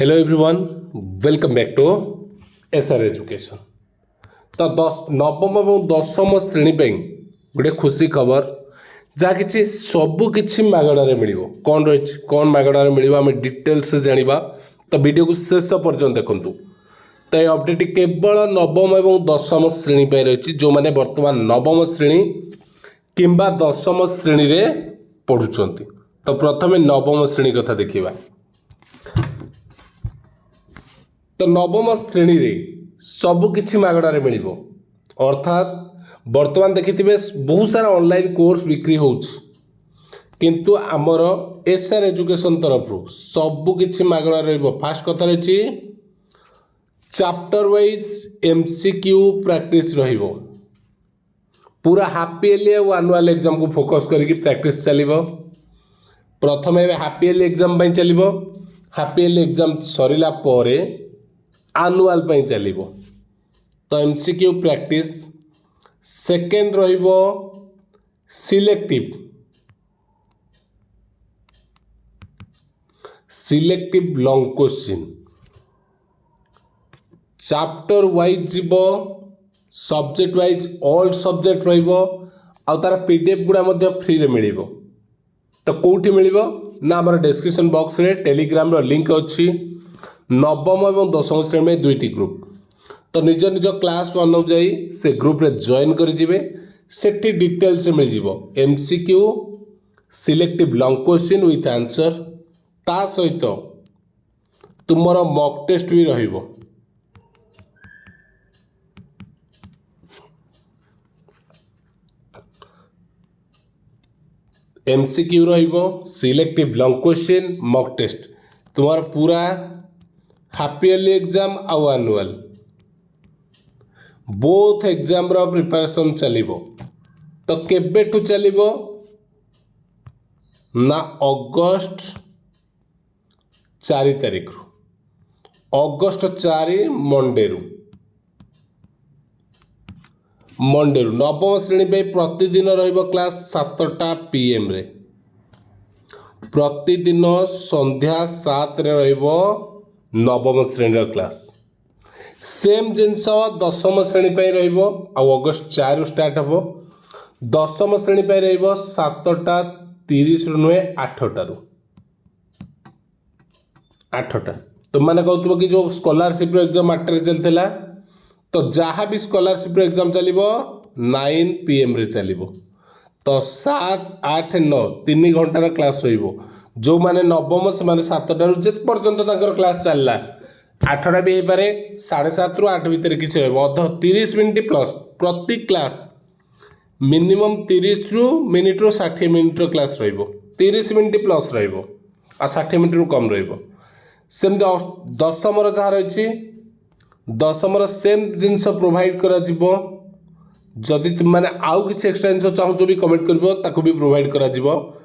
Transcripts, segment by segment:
Hello everyone, welcome back to SR education. तो नवम और दशम श्रेणी गोटे खुशी खबर जहाँ कि सबकि मागणार मिल कौन रही कौन मागणार मिल आम डिटेल्स जाना। तो वीडियो को शेष पर्यटन देखूँ। तो ये अपडेट केवल नवम और दशम श्रेणी रही जो मैंने बर्तमान नवम श्रेणी किंबा दशम श्रेणी में पढ़ुंट। तो प्रथम नवम श्रेणी कथा देखा। तो नवम श्रेणी रे सबकि मागणार मिल अर्थात बर्तमान देखिथे बहुत सारा ऑनलाइन कोर्स बिक्री किंतु आमर एसआर एजुकेशन तरफ सबकि मागणार फास्ट कथा रही चैप्टर वाइज एमसीक्यू प्रैक्टिस रहिबो। पूरा हाफ ईयरली और एनुअल एग्जाम को फोकस करके प्रैक्टिस चलिबो। प्रथम हाफ ईयरली एग्जाम चलिबो। हाफ ईयरली एग्जाम सरिला परे एनुअल चलिबो। तो एमसीक्यू प्रैक्टिस सेकेंड रहिबो selective long question chapter wise जीवो सब्जेक्ट वाइज ऑल सब्जेक्ट रहिबो आ तार पीडीएफ गुड़ा मध्य फ्री रे मिलिबो। तो कोठी मिलिबो ना हमर डिस्क्रिप्शन बॉक्स रे टेलीग्राम रो लिंक अछि। नवम और दशम श्रेणी में दुईटी ग्रुप। तो निज निज क्लास अनुजाई से ग्रुप रे जॉइन कर जिवे। सेठी डिटेल्स मिल जिवो MCQ selective long question with answer ता सहित तुमर मॉक टेस्ट भी रहिबो। एमसीक्यू रहिबो selective long question mock test तुम्हारा पूरा हाफ ईयरली एग्जाम आउ एनुअल बोथ एग्जाम रो प्रिपरेशन चलिबो। तो केबेठु चलिबो ना अगस्त 4 तारिख अगस्त 4 मंडे रु नवम श्रेणी पे प्रतिदिन रहिबो क्लास 7टा PM रे। प्रतिदिन संध्या 7 रे रहिबो नवम श्रेणी क्लास। सेम जिनस दशम श्रेणी पर रहिबो आ अगस्त 4 स्टार्ट हबो। दशम श्रेणी पर रहिबो 7:30 रु नुहे 8टा रु 8टा। तो माने कहतबो कि जो स्कॉलरशिप एग्जाम 8 रे चलथिला तो जहाँ भी स्कॉलरशिप एग्जाम चलिबो 9 PM रे चलिबो। तो 7, 8, 9 3 घंटार क्लास रहिबो। जो माने नवम से माने 7टा रु जे पर्यंत ताकर क्लास चलला 8टा भी हो पारे 7:30 रु 8 भितर किछ होबो अध 30 मिनिट प्लस प्रति क्लास मिनिमम 30 रु मिनिट रु 60 मिनिट क्लास रहिबो। 30 मिनिट प्लस रहिबो आ 60 मिनिट रु कम रहिबो। सेम दशम रो जहा रहिछि दशम रो सेम जिंस प्रोवाइड करा जिवो। जदि तुम माने आउ किछ एक्स्ट्रा जिंस चाहू भी कमेंट करबो ताको भी प्रोवाइड करा जिवो।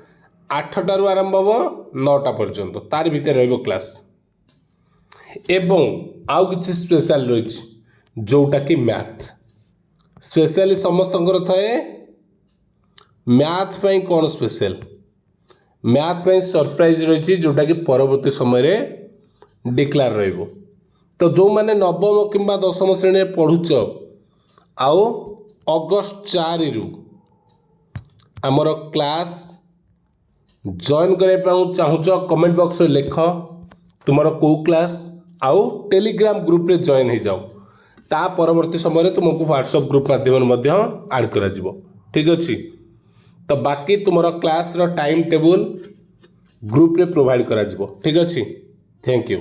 8टा रु आरंभ हबो 9टा पर्यंत तार भीतर रहिबो क्लास। एवं आउ किछ स्पेशल रही जोटा कि मैथ स्पेशली समस्त थाए। मैथ पई कौन स्पेशल मैथ पई सरप्राइज रही जोटा कि परवर्ती समय डिक्लेयर रहिबो। तो जो माने नवम किंबा दशम श्रेणी पढ़ुच आउ अगस्त 4 रु आमर क्लास जॉइन करने चाहूच कमेंट बॉक्स में लिख तुमर को क्लास आउ टेलीग्राम ग्रुप रे जॉइन हो जाओ। ता परवर्ती समय तुमको व्हाट्सएप ग्रुप माध्यम ऐड करा जिवो। ठीक अच्छे। तो बाकी तुमर क्लास रो टाइम टेबल ग्रुप रे प्रोवाइड करा जिवो। ठीक अच्छे। Thank you.